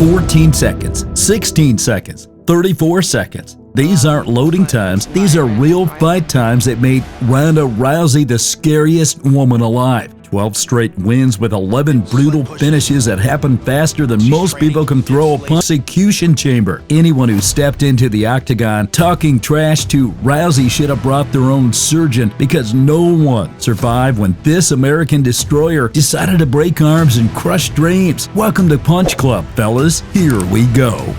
14 seconds, 16 seconds, 34 seconds. These aren't loading times. These are real fight times that made Ronda Rousey the scariest woman alive. 12 straight wins with 11 brutal finishes that happen faster than most people can throw a punch. Execution chamber. Anyone who stepped into the octagon talking trash to Rousey should have brought their own surgeon, because no one survived when this American destroyer decided to break arms and crush dreams. Welcome to Punch Klub, fellas. Here we go.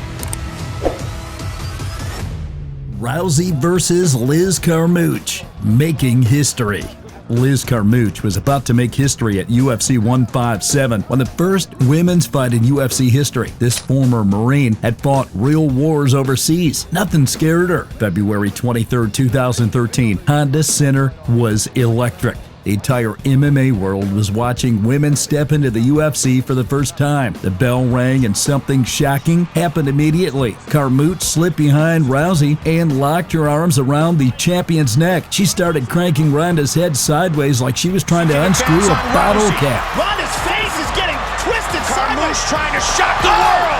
Rousey versus Liz Carmouche, making history. Liz Carmouche was about to make history at UFC 157 when the first women's fight in UFC history. This former Marine had fought real wars overseas. Nothing scared her. February 23, 2013, Honda Center was electric. The entire MMA world was watching women step into the UFC for the first time. The bell rang and something shocking happened immediately. Carmouche slipped behind Rousey and locked her arms around the champion's neck. She started cranking Ronda's head sideways like she was trying to unscrew a bottle cap. Ronda's face is getting twisted sideways. Trying to shock the world.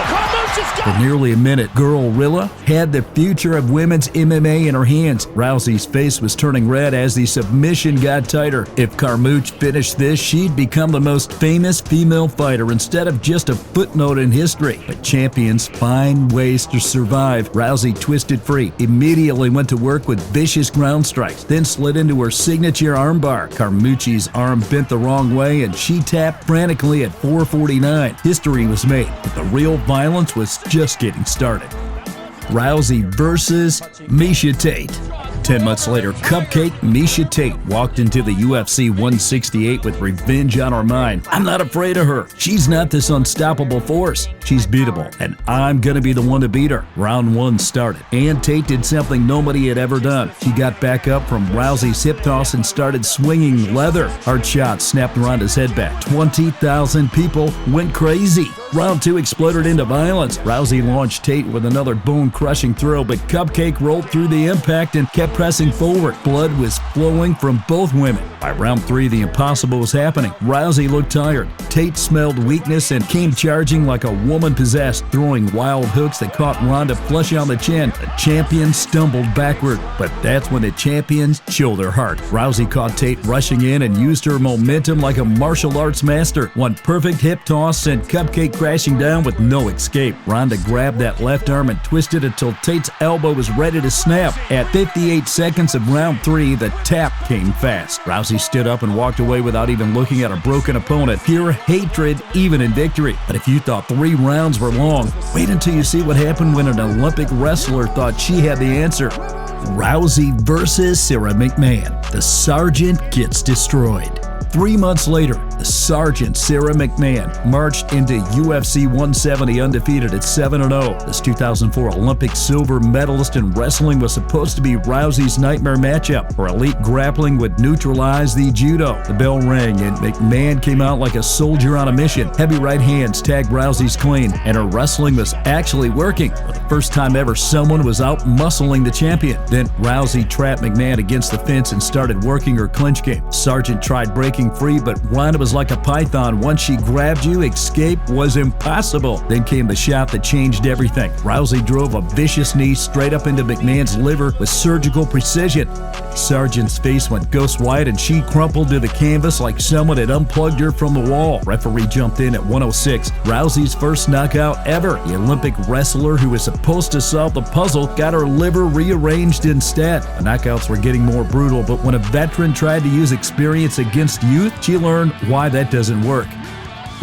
For nearly a minute, Correia had the future of women's MMA in her hands. Rousey's face was turning red as the submission got tighter. If Carmouche finished this, she'd become the most famous female fighter instead of just a footnote in history. But champions find ways to survive. Rousey twisted free, immediately went to work with vicious ground strikes, then slid into her signature armbar. Carmouche's arm bent the wrong way and she tapped frantically at 4:49. History was made, but the real violence was just getting started. Rousey versus Miesha Tate. 10 months later, Cupcake Miesha Tate walked into the UFC 168 with revenge on her mind. I'm not afraid of her. She's not this unstoppable force. She's beatable, and I'm gonna be the one to beat her. Round 1 started, and Tate did something nobody had ever done. She got back up from Rousey's hip toss and started swinging leather. Hard shots snapped Ronda's head back. 20,000 people went crazy. Round 2 exploded into violence. Rousey launched Tate with another bone-crushing throw, but Cupcake rolled through the impact and kept pressing forward. Blood was flowing from both women. By round 3, the impossible was happening. Rousey looked tired. Tate smelled weakness and came charging like a woman possessed, throwing wild hooks that caught Ronda flush on the chin. The champion stumbled backward, but that's when the champions showed their heart. Rousey caught Tate rushing in and used her momentum like a martial arts master. One perfect hip toss sent Cupcake crashing down with no escape. Ronda grabbed that left arm and twisted until Tate's elbow was ready to snap. At 58 seconds of round 3, the tap came fast. Rousey stood up and walked away without even looking at a broken opponent. Pure hatred, even in victory. But if you thought 3 rounds were long, wait until you see what happened when an Olympic wrestler thought she had the answer. Rousey versus Sarah McMann. The Sergeant gets destroyed. 3 months later, the Sergeant, Sarah McMann, marched into UFC 170 undefeated at 7-0. This 2004 Olympic silver medalist in wrestling was supposed to be Rousey's nightmare matchup. Her elite grappling would neutralize the judo. The bell rang and McMann came out like a soldier on a mission. Heavy right hands tagged Rousey's clean, and her wrestling was actually working. For the first time ever, someone was out-muscling the champion. Then Rousey trapped McMann against the fence and started working her clinch game. Sergeant tried breaking free, but Ronda was like a python. Once she grabbed you, escape was impossible. Then came the shot that changed everything. Rousey drove a vicious knee straight up into McMahon's liver with surgical precision. Sergeant's face went ghost white and she crumpled to the canvas like someone had unplugged her from the wall. Referee jumped in at 106. Rousey's first knockout ever. The Olympic wrestler who was supposed to solve the puzzle got her liver rearranged instead. The knockouts were getting more brutal, but when a veteran tried to use experience against youth, she learned why that doesn't work.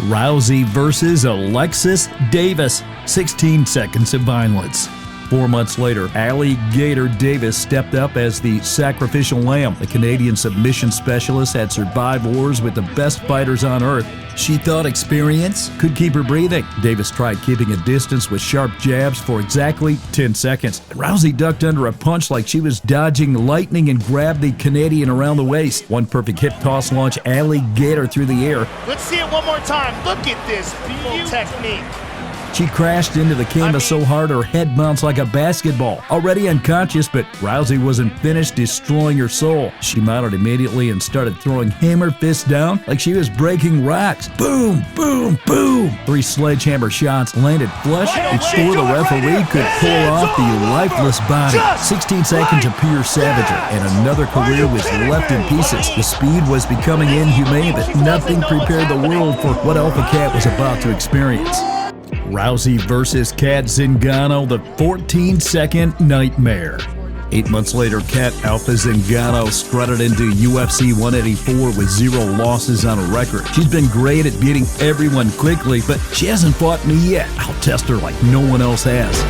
Rousey versus Alexis Davis. 16 seconds of violence. 4 months later, Alligator Davis stepped up as the sacrificial lamb. The Canadian submission specialist had survived wars with the best fighters on earth. She thought experience could keep her breathing. Davis tried keeping a distance with sharp jabs for exactly 10 seconds. Rousey ducked under a punch like she was dodging lightning and grabbed the Canadian around the waist. One perfect hip toss launched Alligator through the air. Let's see it one more time. Look at this beautiful technique. She crashed into the canvas so hard her head bounced like a basketball. Already unconscious, but Rousey wasn't finished destroying her soul. She mounted immediately and started throwing hammer fists down like she was breaking rocks. Boom, boom, boom. 3 sledgehammer shots landed flush before the referee could pull off the lifeless body. 16 seconds of pure savagery, and another career was left in pieces. The speed was becoming inhumane, but nothing prepared the world for what Alpha Cat was about to experience. Rousey versus Cat Zingano, the 14-second nightmare. 8 months later, Cat Alpha Zingano strutted into UFC 184 with 0 losses on her record. She's been great at beating everyone quickly, but she hasn't fought me yet. I'll test her like no one else has.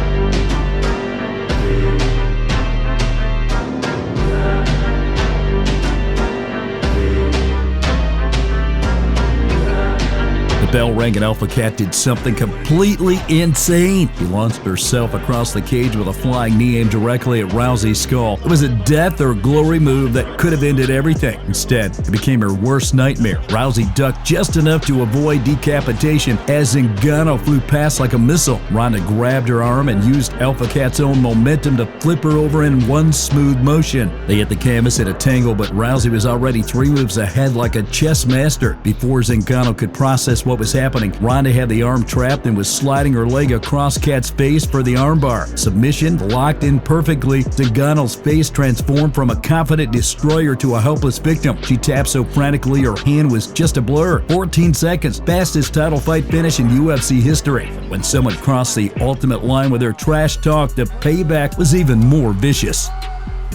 Bell rang and Alpha Cat did something completely insane. She launched herself across the cage with a flying knee aimed directly at Rousey's skull. It was a death or glory move that could have ended everything. Instead, it became her worst nightmare. Rousey ducked just enough to avoid decapitation as Zingano flew past like a missile. Ronda grabbed her arm and used Alpha Cat's own momentum to flip her over in one smooth motion. They hit the canvas in a tangle, but Rousey was already 3 moves ahead like a chess master. Before Zingano could process what was happening, Ronda had the arm trapped and was sliding her leg across Cat's face for the armbar. Submission locked in perfectly. Zingano's face transformed from a confident destroyer to a helpless victim. She tapped so frantically her hand was just a blur. 14 seconds, fastest title fight finish in UFC history. When someone crossed the ultimate line with their trash talk, the payback was even more vicious.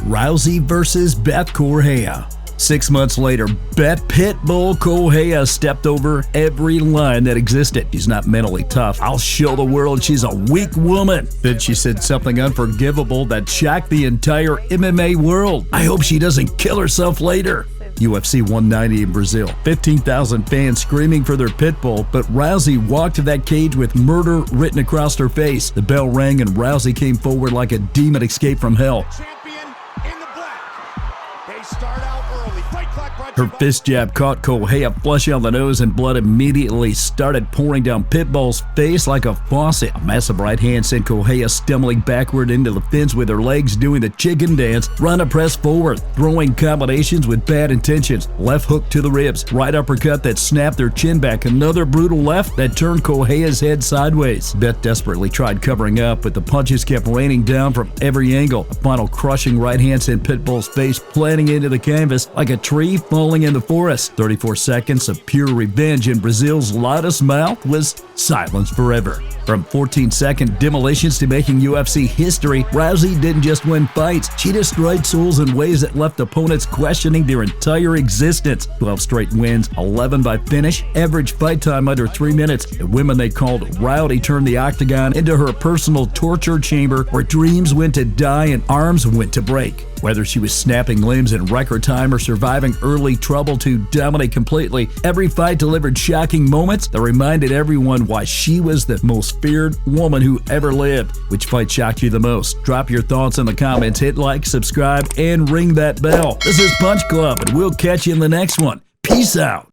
Rousey versus Beth Correia. 6 months later, Beth Pitbull Correia stepped over every line that existed. She's not mentally tough. I'll show the world she's a weak woman. Then she said something unforgivable that shocked the entire MMA world. I hope she doesn't kill herself later. UFC 190 in Brazil. 15,000 fans screaming for their Pitbull, but Rousey walked to that cage with murder written across her face. The bell rang and Rousey came forward like a demon escaped from hell. Champion in the black. They start out early. Fight clock brought Her fist jab caught Correia flush on the nose, and blood immediately started pouring down Pitbull's face like a faucet. A massive right hand sent Correia stumbling backward into the fence with her legs doing the chicken dance. Ronda pressed forward, throwing combinations with bad intentions. Left hook to the ribs, right uppercut that snapped her chin back, another brutal left that turned Correia's head sideways. Beth desperately tried covering up, but the punches kept raining down from every angle. A final crushing right hand sent Pitbull's face planting into the canvas like a tree falling in the forest. 34 seconds of pure revenge, and Brazil's loudest mouth was silence forever. From 14-second demolitions to making UFC history, Rousey didn't just win fights, she destroyed souls in ways that left opponents questioning their entire existence. 12 straight wins, 11 by finish, average fight time under 3 minutes. The women they called Rowdy turned the octagon into her personal torture chamber where dreams went to die and arms went to break. Whether she was snapping limbs in record time or surviving early trouble to dominate completely, every fight delivered shocking moments that reminded everyone why she was the most feared woman who ever lived. Which fight shocked you the most? Drop your thoughts in the comments, hit like, subscribe, and ring that bell. This is Punch Klub, and we'll catch you in the next one. Peace out.